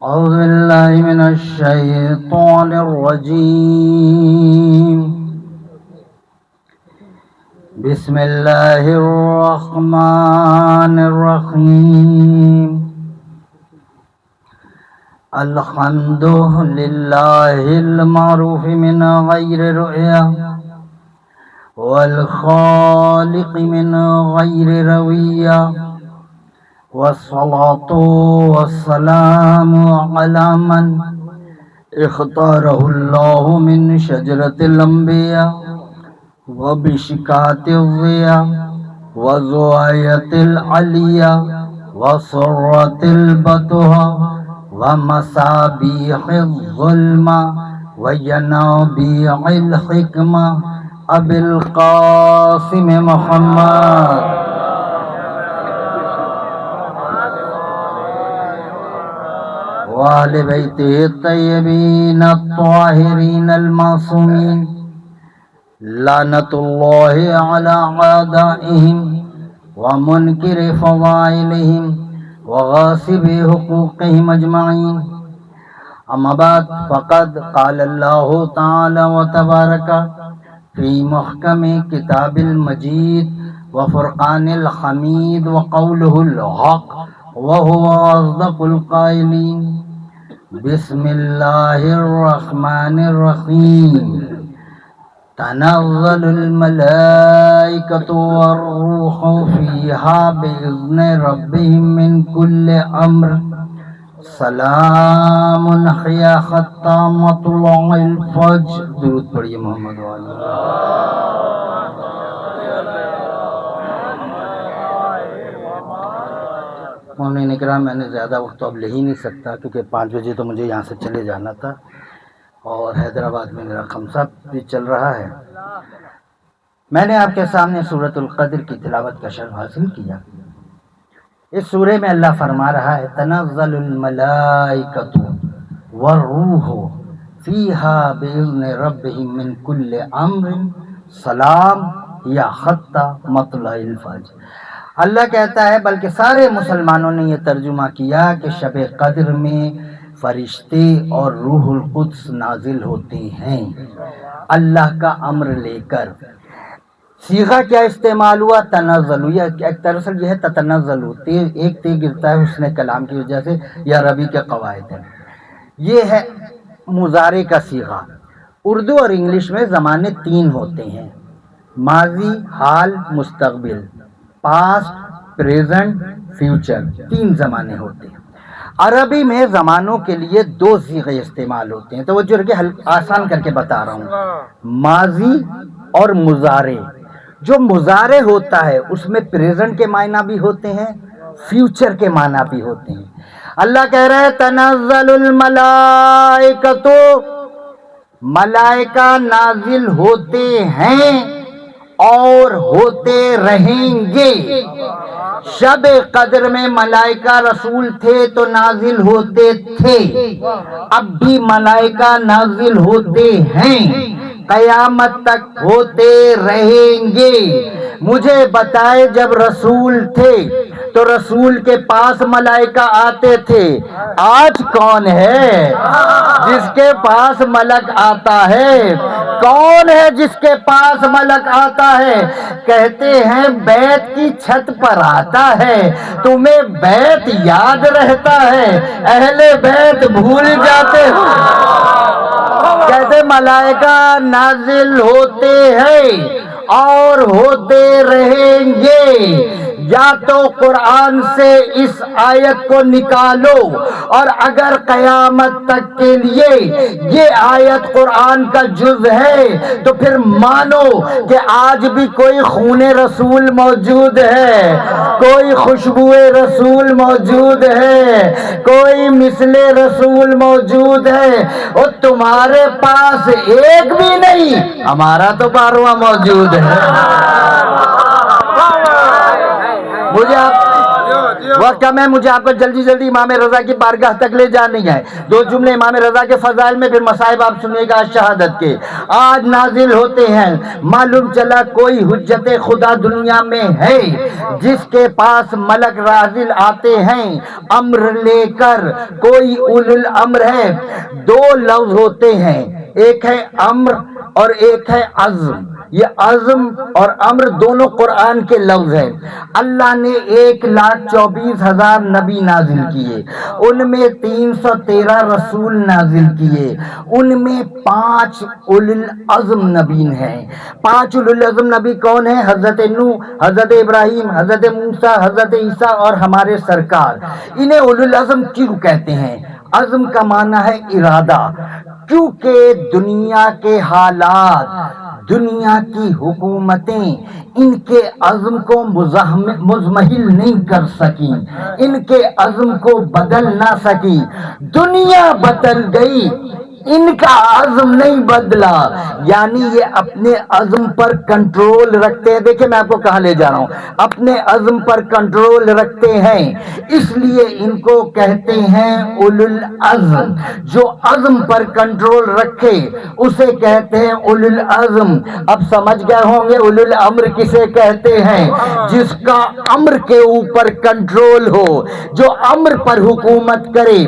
أعوذ بالله من الشيطان الرجيم. بسم الله الرحمن الرحيم. الحمد لله المعروف من غير رؤيا، والخالق من غير روية، والصلاة والسلام على من اختاره الله من شجرة الأنبياء وبشكات الضياء وزواية العليا وسرة البطها ومصابيح الظلمة وينابيع الحكمة أبي القاسم محمد وآل بيته الطيبين الطاهرين المعصومين، لعنة الله على أعدائهم ومنكر فضائلهم وغاصب حقوقهم أجمعين. أما بعد، فقد قال الله تعالى وتبارك في محكم كتاب المجيد وفرقان الحميد وقوله الحق وهو أصدق القائلين. بسم الله الرحمن الرحيم. تنزل الملائكة والروح فيها بإذن ربهم من كل أمر، سلام هي حتى مطلع الفجر. درود پڑھیے محمد والا. مومنین اکرام، میں نے زیادہ وقت اب لے ہی نہیں سکتا کیونکہ 5 بجے تو مجھے یہاں سے چلے جانا تھا اور حیدرآباد میں میرا خمسہ بھی چل رہا ہے. میں نے آپ کے سامنے سورۃ القدر کی تلاوت کا شرف حاصل کیا. اس سورے میں اللہ فرما رہا ہے تنزل الملائکۃ والروح فیہا بإذن ربہم من کل امر سلام یا حتی مطلع الفجر. اللہ کہتا ہے بلکہ سارے مسلمانوں نے یہ ترجمہ کیا کہ شب قدر میں فرشتے اور روح القدس نازل ہوتے ہیں اللہ کا امر لے کر. صیغہ کیا استعمال ہوا؟ تنزل. دراصل یہ ہے تتنزل، ایک تے گرتا ہے حسن کلام کی وجہ سے، یا عربی کے قواعد ہیں. یہ ہے مضارع کا صیغہ. اردو اور انگلش میں زمانے 3 ہوتے ہیں: ماضی، حال، مستقبل، پاسٹ، پریزنٹ، فیوچر. 3 زمانے ہوتے ہیں. عربی میں زمانوں کے لیے 2 صیغے استعمال ہوتے ہیں. توجہ رکھیے، آسان کر کے بتا رہا ہوں. ماضی اور مضارع. جو مضارع ہوتا ہے اس میں پریزنٹ کے معنی بھی ہوتے ہیں، فیوچر کے معنی بھی ہوتے ہیں. اللہ کہہ رہا ہے تنزل الملائکۃ، ملائکہ نازل ہوتے ہیں اور ہوتے رہیں گے. شب قدر میں ملائکہ رسول تھے تو نازل ہوتے تھے، اب بھی ملائکہ نازل ہوتے ہیں، قیامت تک ہوتے رہیں گے. مجھے بتائے جب رسول تھے تو رسول کے پاس ملائکہ آتے تھے. آج کون ہے جس کے پاس ملک آتا ہے؟ کون ہے جس کے پاس ملک آتا ہے؟ کہتے ہیں بیت کی چھت پر آتا ہے. تمہیں بیت یاد رہتا ہے، اہل بیت بھول جاتے ہو. کہتے ملائکہ نازل ہوتے ہیں اور ہوتے رہیں گے. یا تو قرآن سے اس آیت کو نکالو، اور اگر قیامت تک کے لیے یہ آیت قرآن کا جز ہے تو پھر مانو کہ آج بھی کوئی خون رسول موجود ہے، کوئی خوشبو رسول موجود ہے، کوئی مثل رسول موجود ہے. اور تمہارے پاس ایک بھی نہیں، ہمارا تو 12واں موجود ہے. وقت کم ہے، مجھے آپ کو جلدی جلدی امام رضا کی بارگاہ تک لے جانی ہے. دو جملے امام رضا کے فضائل میں، پھر مصائب آپ سنیے گا شہادت کے. آج نازل ہوتے ہیں، معلوم چلا کوئی حجت خدا دنیا میں ہے جس کے پاس ملک نازل آتے ہیں امر لے کر. کوئی اولو الامر ہے. دو لفظ ہوتے ہیں، ایک ہے امر اور ایک ہے عزم. یہ عزم اور امر دونوں قرآن کے لفظ ہیں. اللہ نے 1,24,000 نبی نازل کیے، ان میں 313 رسول نازل کیے، ان میں 5 اولو العزم نبی ہیں. 5 اولو العزم نبی کون ہیں؟ حضرت نوح، حضرت ابراہیم، حضرت موسیٰ، حضرت عیسیٰ اور ہمارے سرکار. انہیں اولو العزم کیوں کہتے ہیں؟ عزم کا معنی ہے ارادہ، کیونکہ دنیا کے حالات، دنیا کی حکومتیں ان کے عزم کو مزمحل نہیں کر سکیں، ان کے عزم کو بدل نہ سکی. دنیا بدل گئی، ان کا عزم نہیں بدلا. یعنی یہ اپنے عزم پر کنٹرول رکھتے ہیں. دیکھیں میں آپ کو کہاں لے جا رہا ہوں. اپنے عزم پر کنٹرول رکھتے ہیں، اس لیے ان کو کہتے ہیں اولو العزم. جو عزم پر کنٹرول رکھے اسے کہتے ہیں اولو العزم. اب سمجھ گئے ہوں گے اولو الامر کسے کہتے ہیں؟ جس کا امر کے اوپر کنٹرول ہو، جو امر پر حکومت کرے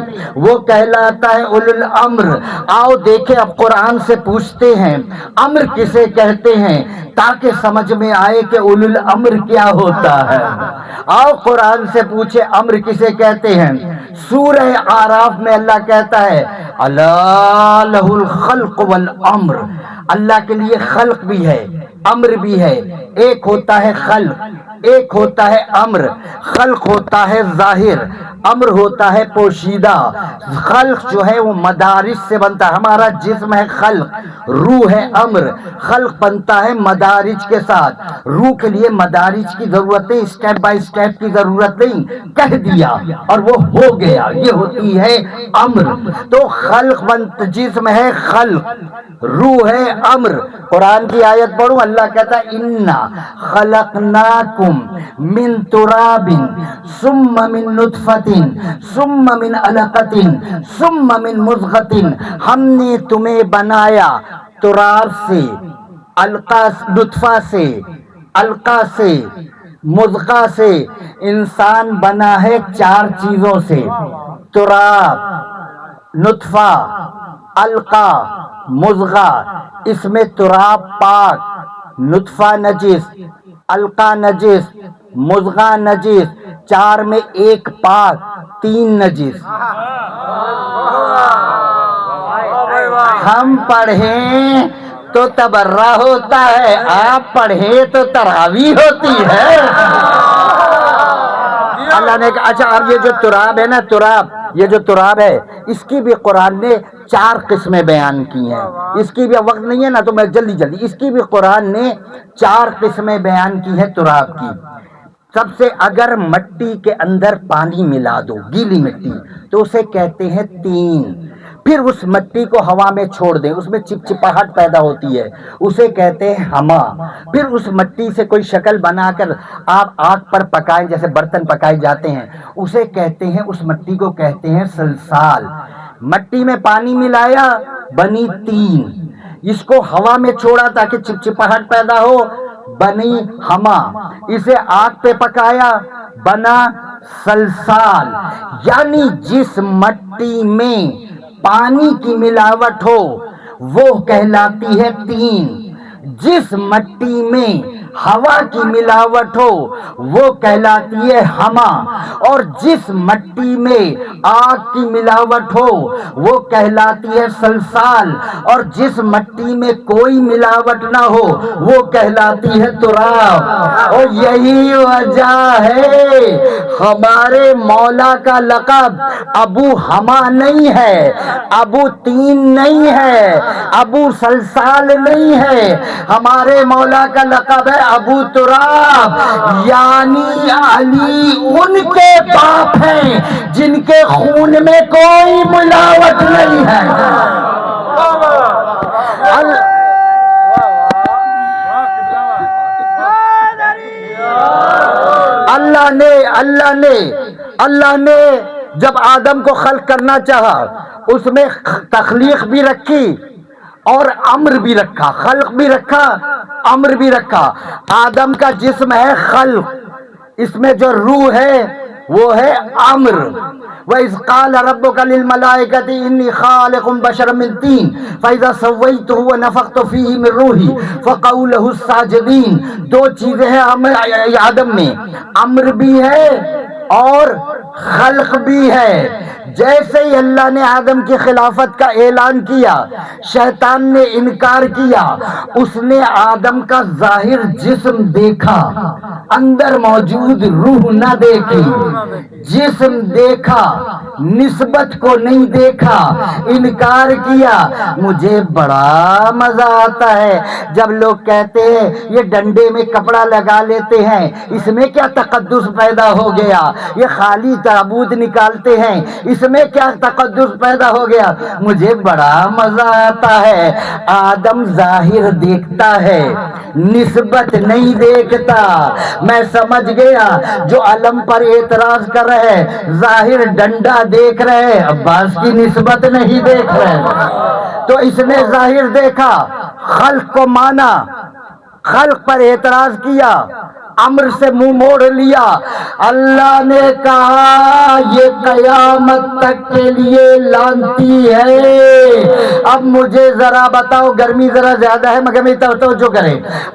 وہ کہلاتا ہے اولو الامر. آؤ دیکھیں، اب قرآن سے پوچھتے ہیں امر کسے کہتے ہیں تاکہ سمجھ میں آئے کہ اولو الامر کیا ہوتا ہے. آؤ قرآن سے پوچھے امر کسے کہتے ہیں. سورہ اعراف میں اللہ کہتا ہے الا لہ الخلق والامر. اللہ کے لیے خلق بھی ہے، امر بھی ہے. ایک ہوتا ہے خلق، ایک ہوتا ہے امر. خلق ہوتا ہے ظاہر، امر ہوتا ہے پوشیدہ. خلق جو ہے وہ مدارج سے بنتا ہے. ہمارا جسم ہے خلق، روح ہے امر. خلق بنتا ہے مدارج کے ساتھ. روح کے لیے مدارج کی ضرورت نہیں، اسٹیپ بائی اسٹیپ کی ضرورت نہیں. کہہ دیا اور وہ ہو گیا، یہ ہوتی ہے امر. تو خلق جسم ہے خلق، روح ہے امر. قرآن کی آیت پڑھوں، اللہ کہتا ہے انا خلقناکم من تراب ثم من نطفۃ ثم من علقۃ ثم من مضغۃ. ہم نے تمہیں بنایا تراب سے، علقہ نطفہ سے، علقہ سے، مضغہ سے. انسان بنا ہے 4 چیزوں سے: تراب، نطفہ، علقہ، مضغہ. اس میں تراب پاک، نطفہ نجس، علقہ نجس، مضغہ نجس. 4 میں 1 پاک، 3 نجس. ہم پڑھیں تو تبرہ ہوتا ہے، آپ پڑھیں تو تراویح ہوتی ہے. اللہ نے کہا اچھا اب یہ جو تراب ہے نا، تراب، یہ جو تراب ہے اس کی بھی قرآن نے 4 قسمیں بیان کی ہیں. اس کی بھی وقت نہیں ہے نا تو میں جلدی اس کی بھی قرآن نے 4 قسمیں بیان کی ہیں تراب کی. سب سے اگر مٹی کے اندر پانی ملا دو، گیلی مٹی، تو اسے کہتے ہیں تین. پھر اس مٹی کو ہوا میں چھوڑ دیں، اس میں چپچپاہٹ پیدا ہوتی ہے، اسے کہتے ہیں ہما. پھر اس مٹی سے کوئی شکل بنا کر آپ آگ پر پکائیں، جیسے برتن پکائے جاتے ہیں، اسے کہتے ہیں، اس مٹی کو کہتے ہیں سلسال. مٹی میں پانی ملایا، بنی تین. اس کو ہوا میں چھوڑا تاکہ چپچپاہٹ پیدا ہو، بنی ہما. اسے آگ پہ پکایا، بنا سلسال. یعنی جس مٹی میں پانی کی ملاوٹ ہو وہ کہلاتی ہے تین. جس مٹی میں ہوا کی ملاوٹ ہو وہ کہلاتی ہے ہما. اور جس مٹی میں آگ کی ملاوٹ ہو وہ کہلاتی ہے سلسال. اور جس مٹی میں کوئی ملاوٹ نہ ہو وہ کہلاتی ہے تراب. اور یہی وجہ ہے ہمارے مولا کا لقب ابو ہما نہیں ہے، ابو تین نہیں ہے، ابو سلسال نہیں ہے. ہمارے مولا کا لقب ہے ابو تراب. یعنی علی ان کے باپ ہیں جن کے خون میں کوئی ملاوٹ نہیں ہے. اللہ نے اللہ نے جب آدم کو خلق کرنا چاہا اس میں تخلیق بھی رکھی اور امر بھی رکھا، خلق بھی رکھا، امر بھی رکھا۔ آدم کا جسم ہے خلق، اس میں جو روح ہے وہ ہے امر۔ وَإِذْ قَالَ رَبُّكَ لِلْمَلَائِكَةِ إِنِّي خَالِقٌ بَشَرًا مِّن طِينٍ فَإِذَا سَوَّيْتُهُ وَنَفَخْتُ فِيهِ مِن رُّوحِي فَقَعُوا لَهُ السَّاجِدِينَ۔ دو چیزیں ہیں آدم میں، امر بھی ہے اور خلق بھی ہے۔ جیسے ہی اللہ نے آدم کی خلافت کا اعلان کیا، شیطان نے انکار کیا، اس نے آدم کا ظاہر جسم دیکھا، اندر موجود روح نہ دیکھی، جسم دیکھا، نسبت کو نہیں دیکھا، انکار کیا۔ مجھے بڑا مزہ آتا ہے جب لوگ کہتے ہیں یہ ڈنڈے میں کپڑا لگا لیتے ہیں، اس میں کیا تقدس پیدا ہو گیا، یہ خالی تابوت نکالتے ہیں، اس میں کیا تقدس پیدا ہو گیا۔ مجھے بڑا مزہ آتا ہے، آدم ظاہر دیکھتا ہے، نسبت نہیں دیکھتا۔ میں سمجھ گیا جو علم پر اعتراض کر رہے ہیں، ظاہر ڈنڈا دیکھ رہے ہیں، عباس کی نسبت نہیں دیکھ رہے۔ تو اس نے ظاہر دیکھا، خلق کو مانا، خلق پر اعتراض کیا، امر سے منہ موڑ لیا۔ اللہ نے کہا یہ قیامت تک کے لیے لعنتی ہے۔ اب مجھے ذرا بتاؤ، گرمی ذرا زیادہ ہے مگر میں توجہ کریں۔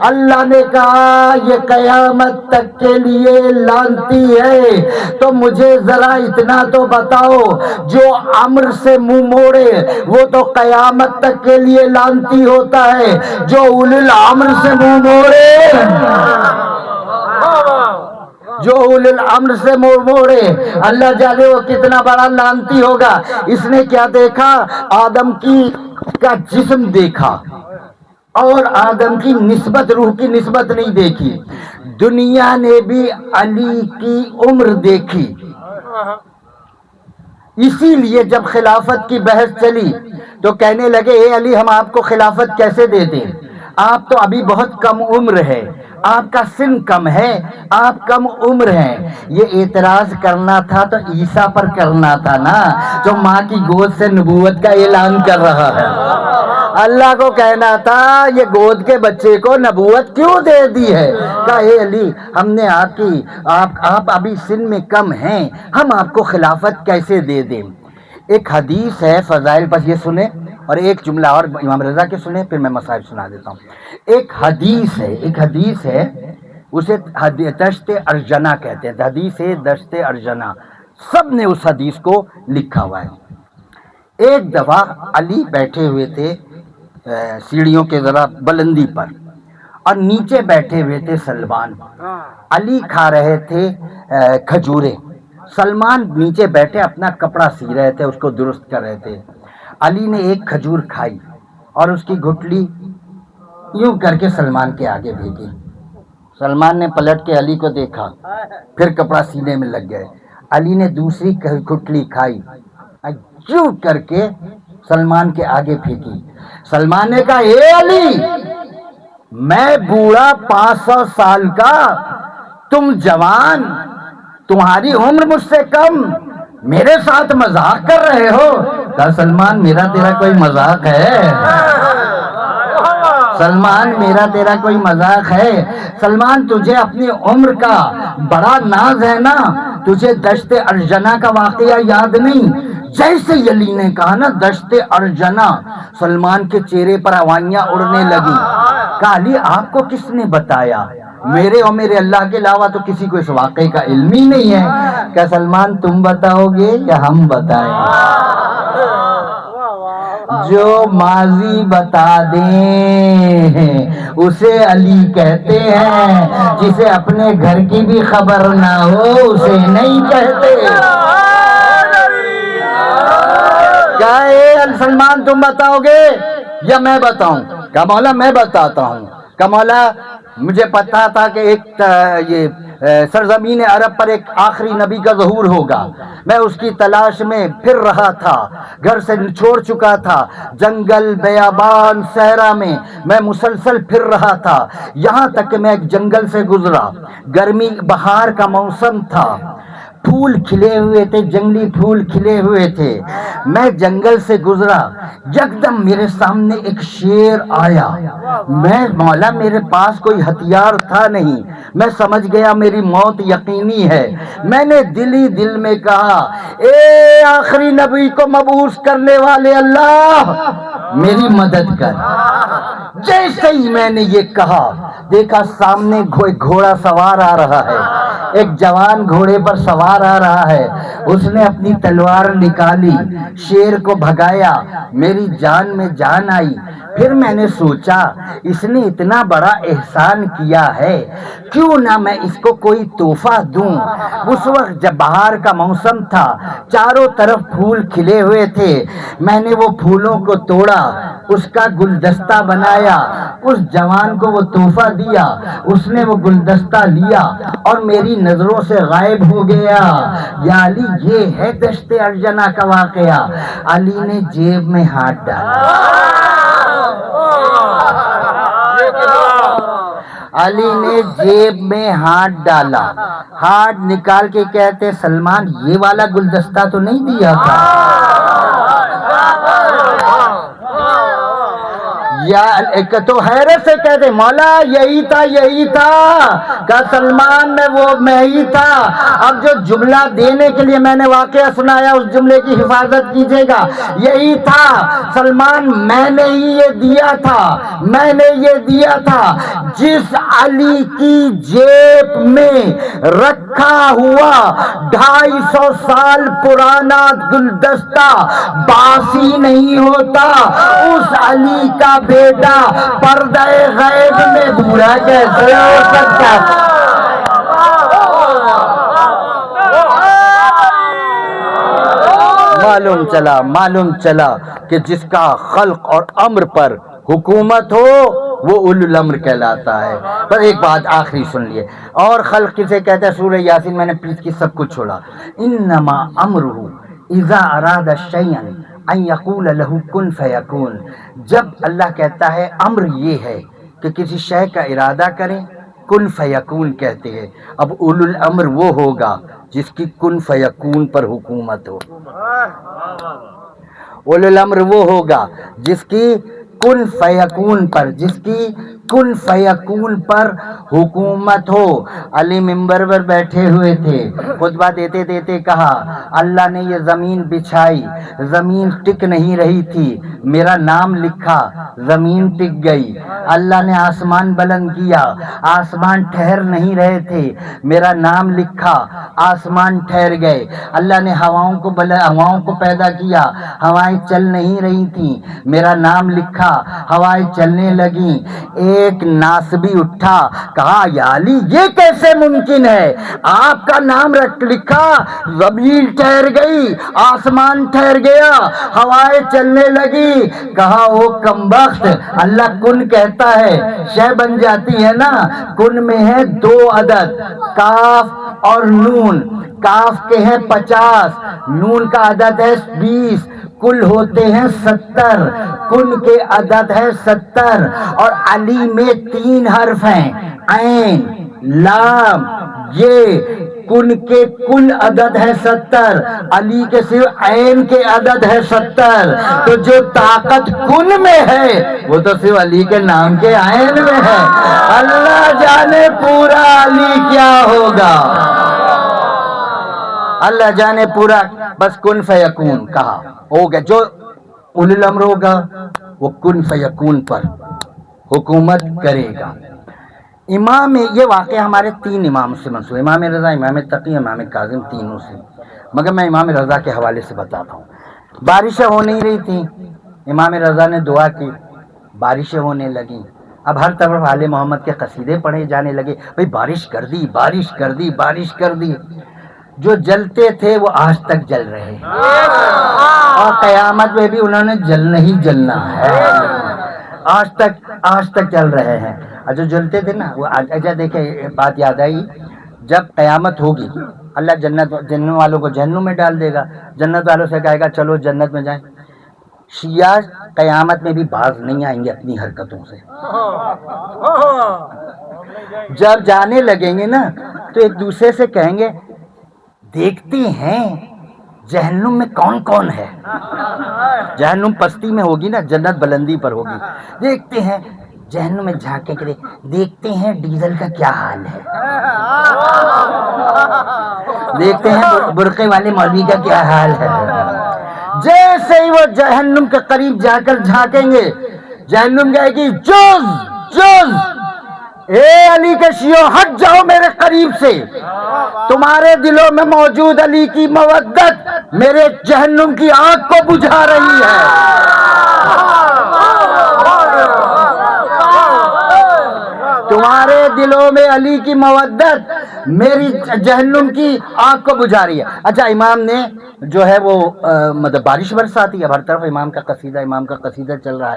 اللہ نے کہا یہ قیامت تک کے لیے لعنتی ہے، تو مجھے ذرا اتنا تو بتاؤ جو امر سے منہ موڑے وہ تو قیامت تک کے لیے لعنتی ہوتا ہے، جو اولو الامر سے منہ موڑے، جو اولو الامر سے منہ موڑے اللہ جانے وہ کتنا بڑا لعنتی ہوگا۔ اس نے کیا دیکھا؟ آدم کا جسم دیکھا اور آدم کی نسبت، روح کی نسبت نہیں دیکھی۔ دنیا نے بھی علی کی عمر دیکھی، اسی لیے جب خلافت کی بحث چلی تو کہنے لگے اے علی ہم آپ کو خلافت کیسے دے دیں، آپ تو ابھی بہت کم عمر ہے، آپ کا سن کم ہے، آپ کم عمر ہیں۔ یہ اعتراض کرنا تھا تو عیسیٰ پر کرنا تھا نا، جو ماں کی گود سے نبوت کا اعلان کر رہا ہے۔ اللہ کو کہنا تھا یہ گود کے بچے کو نبوت کیوں دے دی ہے؟ کہا اے علی ہم نے آپ ابھی سن میں کم ہیں، ہم آپ کو خلافت کیسے دے دیں۔ ایک حدیث ہے فضائل، بس یہ سنیں، اور ایک جملہ اور امام رضا کے سنیں، پھر میں مصائب سنا دیتا ہوں۔ ایک حدیث ہے اسے دشت ارجنا کہتے ہیں، حدیث ہے دشت ارجنا، سب نے اس حدیث کو لکھا ہوا ہے۔ ایک دفعہ علی بیٹھے ہوئے تھے سیڑھیوں کے ذرا بلندی پر، اور نیچے بیٹھے ہوئے تھے سلمان۔ علی کھا رہے تھے کھجورے، سلمان نیچے بیٹھے اپنا کپڑا سی رہے تھے، اس کو درست کر رہے تھے۔ علی نے ایک کھجور کھائی اور اس کی گٹلی یوں کر کے سلمان کے آگے بھیجی۔ سلمان نے پلٹ کے علی کو دیکھا، پھر کپڑا سینے میں لگ گئے۔ علی نے دوسری گٹلی کھائی، یوں کر کے سلمان کے آگے پھینکی۔ سلمان نے کہا اے علی میں بوڑھا 500 سال کا، تم جوان، تمہاری عمر مجھ سے کم، میرے ساتھ مذاق کر رہے ہو؟ کہا سلمان میرا تیرا کوئی مذاق ہے؟ سلمان میرا تیرا کوئی مذاق ہے؟ سلمان تجھے اپنی عمر کا بڑا ناز ہے نا، تجھے دشت ارجنا کا واقعہ یاد نہیں؟ جیسے علی نے کہا نا دشت ارجنا، سلمان کے چہرے پر ہوائیاں اڑنے لگی۔ کہا علی آپ کو کس نے بتایا؟ میرے اور میرے اللہ کے علاوہ تو کسی کو اس واقعے کا علم ہی نہیں ہے۔ کہ سلمان تم بتاؤ گے یا ہم بتائیں؟ جو ماضی بتا دیں اسے علی کہتے ہیں، جسے اپنے گھر کی بھی خبر نہ ہو اسے نہیں کہتے۔ کیا سلمان تم بتاؤ گے یا میں بتاؤں؟ کہ مولا میں بتاتا ہوں۔ کہ مولا مجھے پتا تھا کہ ایک یہ سرزمین عرب پر ایک آخری نبی کا ظہور ہوگا، میں اس کی تلاش میں پھر رہا تھا، گھر سے چھوڑ چکا تھا، جنگل بیابان صحرا میں میں مسلسل پھر رہا تھا، یہاں تک کہ میں ایک جنگل سے گزرا، گرمی بہار کا موسم تھا، پھول کھلے ہوئے تھے، جنگلی پھول کھلے ہوئے تھے. میں جنگل سے گزرا، یکدم میرے سامنے ایک شیر آیا. میں مولا میرے پاس کوئی ہتھیار تھا نہیں، میں سمجھ گیا میری موت یقینی ہے. میں نے دل ہی دل میں کہا اے آخری نبی کو مبعوث کرنے والے اللہ میری مدد کر. جیسے ہی میں نے یہ کہا، دیکھا سامنے گھوڑا سوار آ رہا ہے، ایک جوان گھوڑے پر سوار آ رہا ہے. اس نے اپنی تلوار نکالی، شیر کو بھگایا، میری جان میں جان آئی. پھر میں نے سوچا اس نے اتنا بڑا احسان کیا ہے، کیوں نہ میں اس کو کوئی تحفہ دوں. اس وقت جب بہار کا موسم تھا، چاروں طرف پھول کھلے ہوئے تھے. میں نے وہ پھولوں کو توڑا، اس کا گلدستہ بنایا، اس جوان کو وہ تحفہ دیا. اس نے وہ گلدستہ لیا اور میری نظروں سے غائب ہو گیا. یا علی، یہ ہے دشت ارجنا کا واقعہ. علی نے جیب میں ہاتھ ڈالا، علی نے جیب میں ہاتھ ڈالا، ہاتھ نکال کے کہتے سلمان یہ والا گلدستہ تو نہیں دیا تھا؟ یا تو حیرت سے کہتے مولا یہی تھا، یہی تھا. کہا سلمان میں ہی تھا. اب جو جملہ دینے کے لیے میں نے واقعہ سنایا اس جملے کی حفاظت کیجیے گا. یہی تھا سلمان، میں نے ہی یہ دیا تھا، میں نے یہ دیا تھا. جس علی کی جیب میں رکھا ہوا 250 سال پرانا گلدستہ باسی نہیں ہوتا، اس علی کا بیٹا پردہ غیب میں بوڑھا کیسے ہو سکتا؟ معلوم چلا کہ جس کا خلق اور امر پر حکومت ہو وہ اولو الامر کہلاتا ہے. پر ایک بات آخری سن لیے، اور خلق کسے کہتا ہے؟ سورہ یاسین. میں نے پلیز کی سب کچھ چھوڑا. انما امرہ اذا اراد شیئا ان یقول له کن فیکون. جب اللہ کہتا ہے امر یہ ہے کہ کسی شے کا ارادہ کریں، کن فیکون کہتے ہیں. اب اولو الامر وہ ہوگا جس کی کن فیکون پر حکومت ہو. اولو الامر وہ ہوگا جس کی کن فیکون پر، جس کی کن فیکون پر حکومت ہو. علی منبر پر بیٹھے ہوئے تھے، خطبہ دیتے دیتے کہا اللہ نے یہ زمین بچھائی، زمین ٹک نہیں رہی تھی، میرا نام لکھا، زمین ٹک گئی. اللہ نے آسمان بلند کیا، آسمان ٹھہر نہیں رہے تھے، میرا نام لکھا، آسمان ٹھہر گئے. اللہ نے ہواؤں کو پیدا کیا، ہوائیں چل نہیں رہی تھیں، میرا نام لکھا، ہوائیں چلنے لگیں. ایک ناسبی اٹھا، کہا یا علی یہ کیسے ممکن ہے؟ آپ کا نام لکھا، زمین ٹھہر گئی، آسمان ٹھہر گیا، ہوائیں چلنے لگی. کہا او کمبخت، اللہ کن کہتا ہے شے بن جاتی ہے نا. کن میں ہے 2 عدد، کاف اور نون. کاف کے ہیں 50، نون کا عدد ہے 20، کل ہوتے ہیں 70. کن کے عدد ہے 70. اور علی میں 3 حرف ہیں، عین، لام، یہ. کن کے کل عدد ہے 70، علی کے صرف عین کے عدد ہے 70. تو جو طاقت کن میں ہے وہ تو صرف علی کے نام کے عین میں ہے. اللہ جانے پورا علی کیا ہوگا، اللہ جانے پورا. بس کن فیکون کہا، ہو گیا. جو اولو الامر ہوگا وہ کن فیکون پر حکومت کرے گا. امام، یہ واقعہ ہمارے 3 امام سے منسوب، امام رضا، امام تقی، امام کاظم، تینوں سے. مگر میں امام رضا کے حوالے سے بتاتا ہوں. بارشیں ہو نہیں رہی تھیں، امام رضا نے دعا کی، بارشیں ہونے لگیں. اب ہر طرف آل محمد کے قصیدے پڑھے جانے لگے، بھئی بارش کر دی، بارش کر دی، بارش کر دی. جو جلتے تھے وہ آج تک جل رہے ہیں، اور قیامت میں بھی انہوں نے جلنا ہی جلنا ہے، آج تک چل رہے ہیں. جو جلتے تھے نا وہ اچھا دیکھیں، بات یاد آئی، جب قیامت ہوگی اللہ جنت والوں کو جہنم میں ڈال دے گا، جنت والوں سے کہے گا چلو جنت میں جائیں. شیعہ قیامت میں بھی باز نہیں آئیں گے اپنی حرکتوں سے. جب جانے لگیں گے نا تو ایک دوسرے سے کہیں گے دیکھتے ہیں جہنم میں کون کون ہے. جہنم پستی میں ہوگی نا، جنت بلندی پر ہوگی. دیکھتے ہیں جہنم میں جھانکے کے دیکھتے ہیں ڈیزل کا کیا حال ہے، دیکھتے ہیں برقعے والے مولوی کا کیا حال ہے. جیسے ہی وہ جہنم کے قریب جا کر جھانکیں گے، جہنم کہے گی جز جز، اے علی کے شیعوں ہٹ جاؤ میرے قریب سے، تمہارے دلوں میں موجود علی کی مودت میرے جہنم کی آگ کو بجھا رہی ہے. تمہارے دلوں میں علی کی مودت میری جہنم کی آگ کو بجھا رہی ہے. اچھا، امام نے جو ہے وہ مطلب بارش برساتی ہے، اب ہر طرف امام کا قصیدہ چل رہا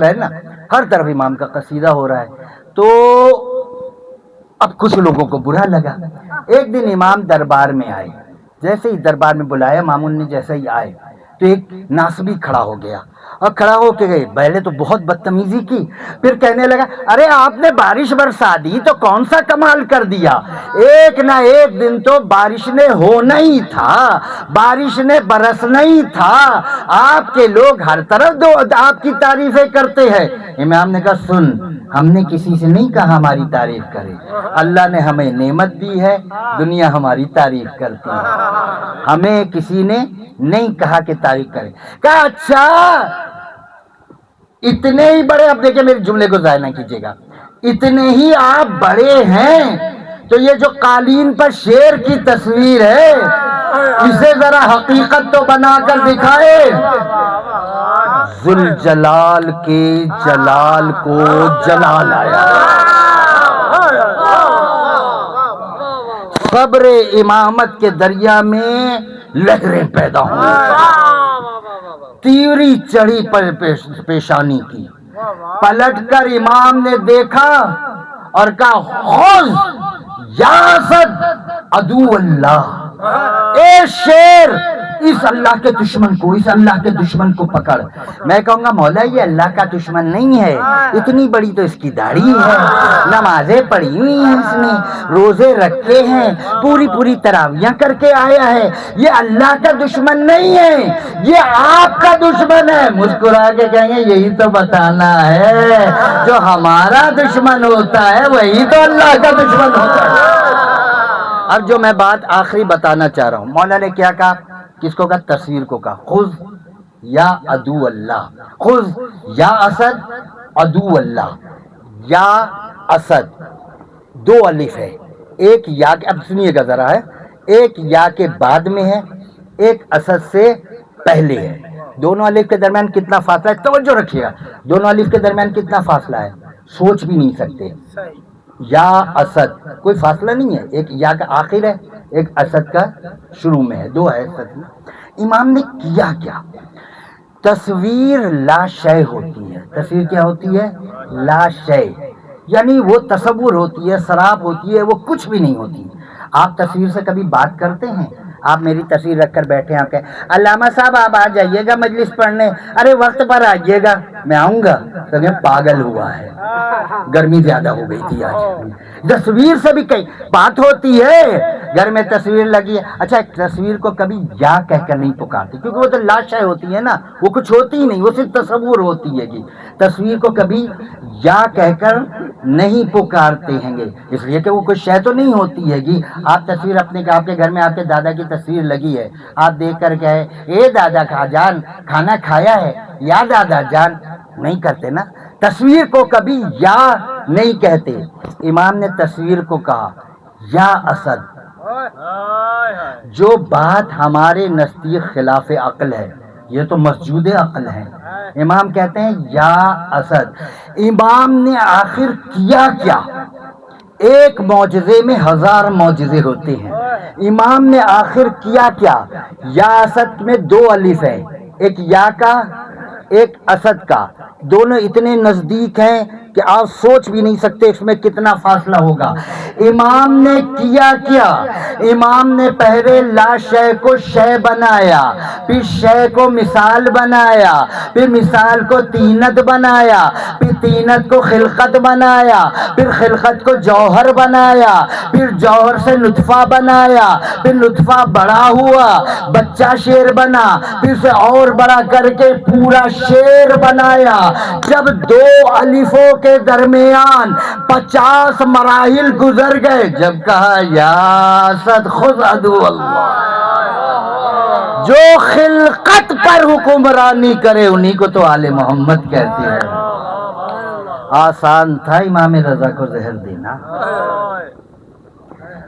ہے نا، ہر طرف امام کا قصیدہ ہو رہا ہے. تو اب کچھ لوگوں کو برا لگا. ایک دن امام دربار میں آئے، جیسے ہی دربار میں بلایا مامون نے، جیسے ہی آئے تو ایک ناسبی کھڑا ہو گیا، اور کھڑا ہو کے گئے، پہلے تو بہت بدتمیزی کی، پھر کہنے لگا ارے آپ نے بارش برسا دی تو کون سا کمال کر دیا، ایک نہ ایک دن تو بارش نے ہونا ہی تھا، بارش نے برسنا ہی تھا، آپ کے لوگ ہر طرف آپ کی تعریفیں کرتے ہیں. امام نے کہا سن، ہم نے کسی سے نہیں کہا ہماری تعریف کرے، اللہ نے ہمیں نعمت دی ہے، دنیا ہماری تعریف کرتی ہے، ہمیں کسی نے نہیں کہا کہ تعریف کرے. کہا اچھا اتنے ہی بڑے، اب دیکھیں میرے جملے کو ضائع نہ کیجیے گا، اتنے ہی آپ بڑے ہیں تو یہ جو قالین پر شیر کی تصویر ہے اسے ذرا حقیقت تو بنا کر دکھائے. ذوالجلال کے جلال کو جلال آیا، صبر امامت کے دریا میں لہریں پیدا ہوئیں، تیوری چڑھی پر پیشانی کی. پلٹ کر امام نے دیکھا اور کہا خذ یا اسد عدو اللہ، اے شیر اس اللہ کے دشمن کو، اس اللہ کے دشمن کو پکڑ. میں کہوں گا مولا یہ اللہ کا دشمن نہیں ہے، اتنی بڑی تو اس کی داڑھی ہے، نمازیں پڑھی ہوئی ہیں اس نے، روزے رکھے ہیں، پوری تراویاں کر کے آیا ہے، یہ اللہ کا دشمن نہیں ہے، یہ آپ کا دشمن ہے. مسکرا کے کہیں گے یہی تو بتانا ہے، جو ہمارا دشمن ہوتا ہے وہی تو اللہ کا دشمن ہوتا ہے. اب جو میں بات آخری بتانا چاہ رہا ہوں، مولا نے کیا کہا، کس کو کہا، تصویر کو کہا خذ یا عدو اللہ، خذ یا اسد عدو اللہ. یا اسد دو الف ہے، ایک یا کے، اب سنیے گا ذرا، ہے ایک یا کے بعد میں ہے، ایک اسد سے پہلے ہے. دونوں الف کے درمیان کتنا فاصلہ ہے، توجہ رکھیے گا، دونوں الف کے درمیان کتنا فاصلہ ہے سوچ بھی نہیں سکتے. یا اسد کوئی فاصلہ نہیں ہے، ایک یا کا آخر ہے، ایک اسد کا شروع میں ہے، دو ہے اسد میں. امام نے کیا کیا، تصویر لا شے ہوتی ہے. تصویر کیا ہوتی ہے، لا شے، یعنی وہ تصور ہوتی ہے، سراب ہوتی ہے، وہ کچھ بھی نہیں ہوتی. آپ تصویر سے کبھی بات کرتے ہیں، آپ میری تصویر رکھ کر بیٹھے ہیں، آپ کہیں علامہ صاحب آپ آ جائیے گا مجلس پڑھنے، ارے وقت پر آئیے گا، میں آؤں گا، تو پاگل ہوا ہے، گرمی زیادہ ہو گئی تھی آج. تصویر سے بھی کئی بات ہوتی ہے، گھر میں تصویر لگی ہے. اچھا تصویر کو کبھی یا کہہ کر نہیں پکارتے، کیونکہ وہ تو لاشیں ہوتی ہے نا، وہ کچھ ہوتی ہی نہیں، وہ صرف تصور ہوتی ہے. تصویر کو کبھی یا کہہ کر نہیں پکارتے ہیں گے، اس لیے کہ وہ کوئی شے تو نہیں ہوتی ہے گی. آپ تصویر اپنے آپ کے گھر میں آپ کے دادا کی تصویر لگی ہے، آپ دیکھ کر کہے اے دادا جان کھانا کھایا ہے، یا دادا جان نہیں کرتے نا. تصویر کو کبھی یا نہیں کہتے. امام نے تصویر کو کہا یا اسد. جو بات ہمارے نزدیک خلاف عقل ہے، یہ تو مسجود عقل ہے. امام کہتے ہیں یا اسد. امام نے آخر کیا کیا، ایک معجزے میں 1000 معجزے ہوتے ہیں. امام نے آخر کیا کیا، یا اسد میں 2 الف ہے، ایک یا کا ایک اسد کا، دونوں اتنے نزدیک ہیں کہ آپ سوچ بھی نہیں سکتے اس میں کتنا فاصلہ ہوگا. امام نے کیا کیا؟ امام نے پہلے لا شے کو شے بنایا، پھر شے کو مثال بنایا، پھر مثال کو تینت بنایا، پھر تینت کو خلقت بنایا، پھر خلقت کو جوہر بنایا، پھر جوہر سے نطفہ بنایا، پھر نطفہ بڑا ہوا، بچہ شیر بنا، پھر سے اور بڑا کر کے پورا شیر بنایا. جب دو الفوں کے درمیان 50 مراحل گزر گئے، جب کہا یا اسد خذ عدو اللہ، جو خلقت پر حکمرانی کرے انہی کو تو آل محمد کہتے ہیں. آسان تھا امام رضا کو زہر دینا.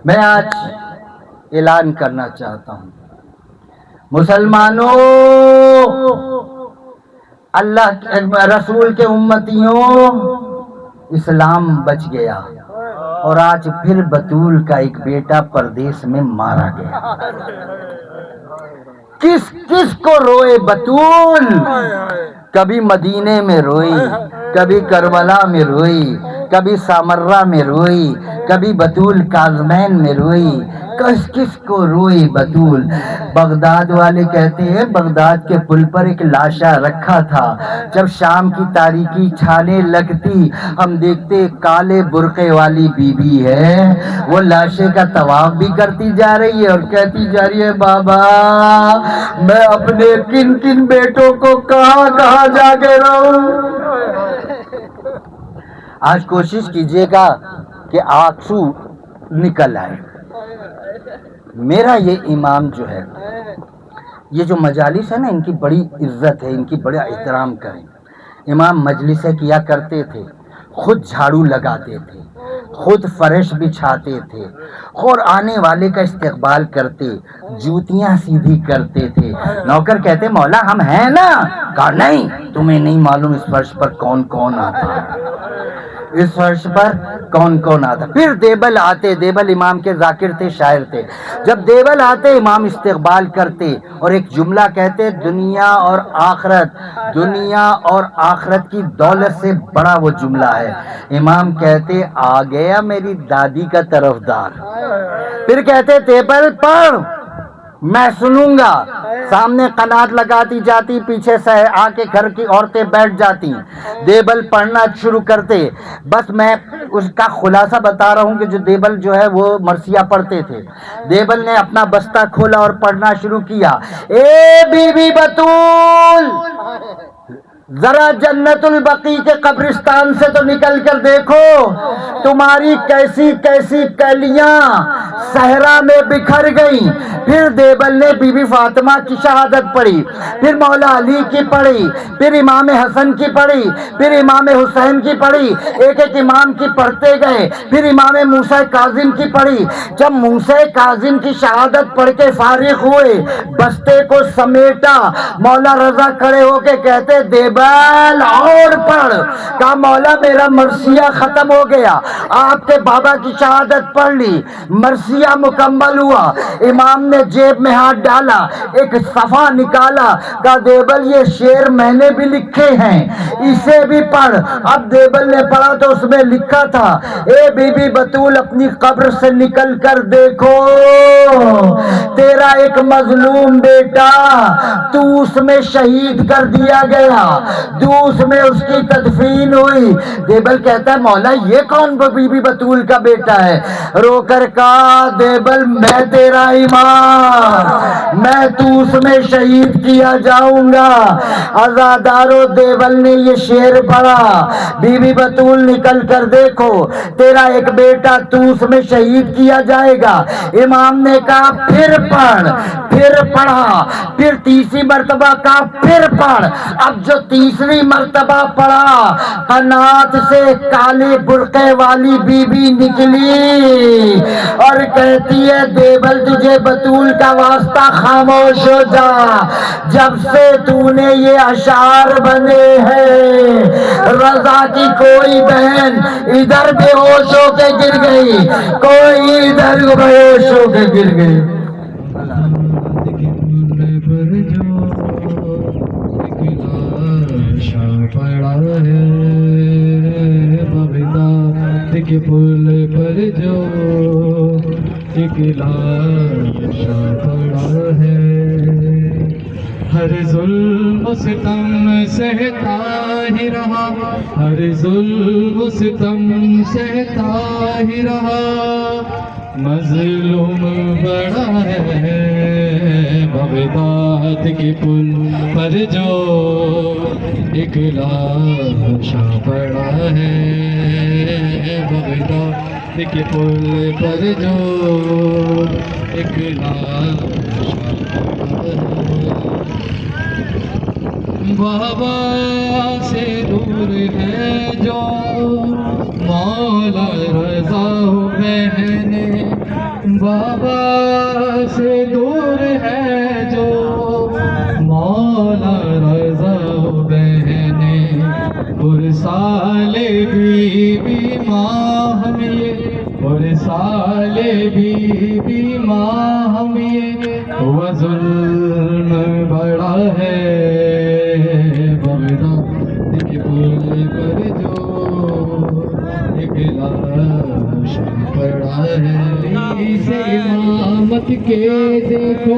میں آج اعلان کرنا چاہتا ہوں مسلمانوں، اللہ رسول کے امتیوں، اسلام بچ گیا اور آج پھر بطول کا ایک بیٹا پردیس میں مارا گیا. کس کس کو روئے بطول؟ کبھی مدینے میں روئی، کبھی کربلا میں روئی، کبھی سامرہ میں روئی، کبھی بطول کاظمین میں روئی. کس کس کو روئی بطول؟ بغداد والے کہتے ہیں بغداد کے پل پر ایک لاشا رکھا تھا. جب شام کی تاریکی چھانے لگتی ہم دیکھتے کالے برقعے والی بی بی ہے، وہ لاشے کا طواف بھی کرتی جا رہی ہے اور کہتی جا رہی ہے بابا میں اپنے کن کن بیٹوں کو کہاں کہاں جا کے رہوں. آج کوشش کیجئے گا کہ آنسو نکل آئے. میرا یہ امام جو ہے، یہ جو مجالس ہے نا، ان کی بڑی عزت ہے، ان کی بڑا احترام کریں. امام مجلسیں کیا کرتے تھے، خود جھاڑو لگاتے تھے، خود فرش بچھاتے تھے اور آنے والے کا استقبال کرتے، جوتیاں سیدھی کرتے تھے. نوکر کہتے مولا ہم ہیں نا؟ کہا نہیں تمہیں نہیں معلوم اس فرش پر کون کون آتا ہے، اس فرش پر کون کون آتا. پھر دیبل آتے، دیبل امام کے ذاکر تھے، شاعر تھے. جب دیبل آتے امام استقبال کرتے اور ایک جملہ کہتے دنیا اور آخرت، دنیا اور آخرت کی دولت سے بڑا وہ جملہ ہے. امام کہتے آ گیا میری دادی کا طرفدار. پھر کہتے دیبل پڑھ میں سنوں گا. سامنے قنات لگاتی جاتی، پیچھے سے آ کے گھر کی عورتیں بیٹھ جاتی، دیبل پڑھنا شروع کرتے. بس میں اس کا خلاصہ بتا رہا ہوں کہ جو دیبل جو ہے وہ مرثیہ پڑھتے تھے. دیبل نے اپنا بستہ کھولا اور پڑھنا شروع کیا. اے بی بی بطول ذرا جنت البقیع کے قبرستان سے تو نکل کر دیکھو، تمہاری کیسی کیسی کلیاں صحرا میں بکھر گئیں. پھر دیبل نے بی بی فاطمہ کی شہادت پڑھی، پھر مولا علی کی پڑھی، پھر امام حسن کی پڑھی، پھر امام حسین کی پڑھی. ایک ایک امام کی پڑھتے گئے. پھر امام موسیٰ کاظم کی پڑھی. جب موسیٰ کاظم کی شہادت پڑھ کے فارغ ہوئے، بستے کو سمیٹا، مولا رضا کھڑے ہو کے کہتے دیبل اور پڑھ. کہا مولا میرا مرثیہ ختم ہو گیا. آپ کے بابا کی شہادت پڑھ لی، مرثیہ مکمل ہوا. امام نے جیب میں ہاتھ ڈالا، ایک صفحہ نکالا. کہا دیبل یہ شعر میں نے بھی لکھے ہیں، اسے بھی پڑھ. اب دیبل نے پڑھا تو اس میں لکھا تھا اے بی بی بطول اپنی قبر سے نکل کر دیکھو، تیرا ایک مظلوم بیٹا توس میں شہید کر دیا گیا، دوس میں اس کی تدفین ہوئی. دیبل کہتا ہے مولا یہ کون بی بی بطول کا بیٹا ہے؟ رو کر کہا دیبل میں تیرا امام، میں توس میں شہید کیا جاؤں گا. عزادارو دیبل نے یہ شعر پڑھا، بی بی بطول نکل کر دیکھو تیرا ایک بیٹا توس میں شہید کیا جائے گا. امام نے کہا پھر پڑھ. پھر پڑھا، پھر تیسری مرتبہ کہا پھر پڑھ. اب جو تیسری مرتبہ پڑھا قنات سے کالے برقعے والی بی بی نکلی اور کہتی ہے دیبل تجھے بطول کا واسطہ خاموش ہو جا، جب سے تو نے یہ اشعار بنے ہیں رضا کی کوئی بہن ادھر بے ہوش ہو کے گر گئی، کوئی ادھر بے ہوش ہو کے گر گئی. پڑا ہے کے پل پر جو ایک لاشا پڑا ہے، ہر ظلم و ستم سہتا ہی رہا، ہر ظلم و ستم سہتا ہی رہا، مظلوم بڑا ہے بغداد کے پل پر جو ایک لاشا پڑا ہے، بغداد کے پل پر جو ایک لاشا پڑا ہے، بابا سے دور ہے جو مولا رضا بہنے، بابا سے دور ہے جو مولا رضا بہنے، پرسال بی بی ماں ہم یہ، پرسال بی بی ماں ہم یہ، وہ ظلم بڑا ہے بغداد کے پل پر جو ایک لاشا پڑا ہے، اسے امامت کے دیکھو